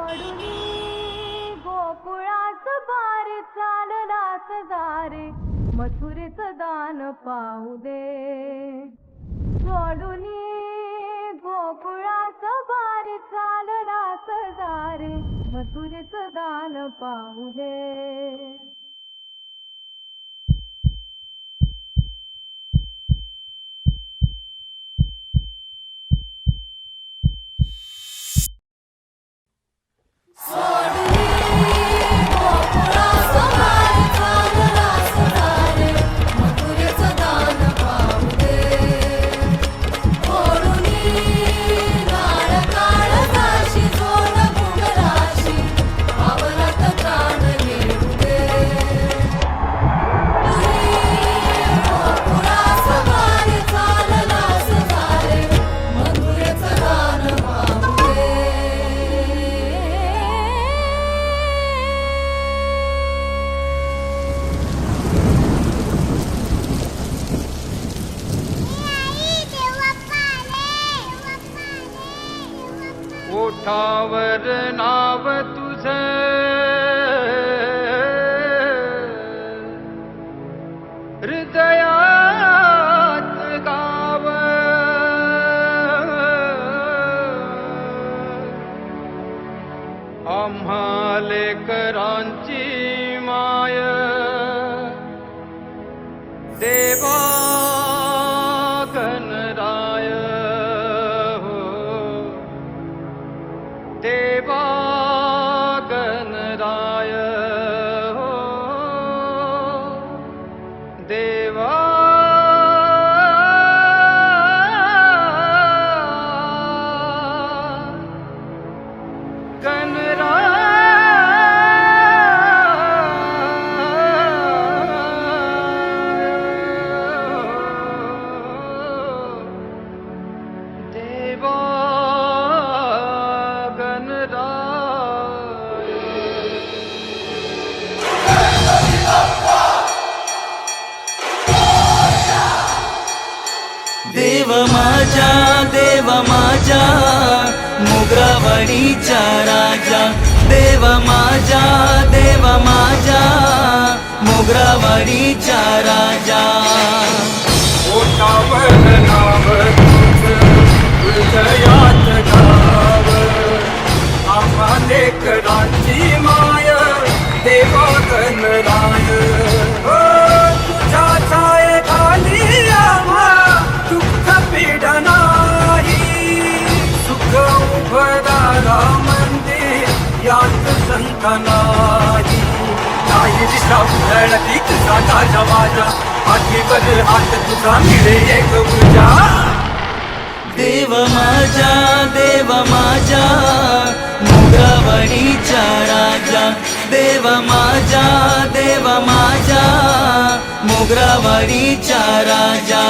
सोडूनी गोकुळास बारी चाललास दारे मथुरेच दान पाहू दे सोडूनी गोकुळास बारी चाललास दारे मथुरेच दान पाहू दे ओठावर नाव तुझं हृदयात गाव आम्हा लेकरांची माय देवा गणराय देवा गणराय हो देवा गणराय देवा देव माझा मोगरावाडीचा राजा देव माझा मोगरावाडीचा राजा ओठावर नाव तुझं हृदयात गाव आम्हा लेकरांची माय देवा गणराय हो तुझ्या छायेखाली आम्हा दुःख पीड नाही सुख उभदारा मंदिर यात संत नाही दिशा उधळती तुझा ताजा माझा पाठीवर हात तुझा मिळे एक ऊर्जा देव माझा मोगरावाडीचा राजा देव माझा मोगरावाडीचा राजा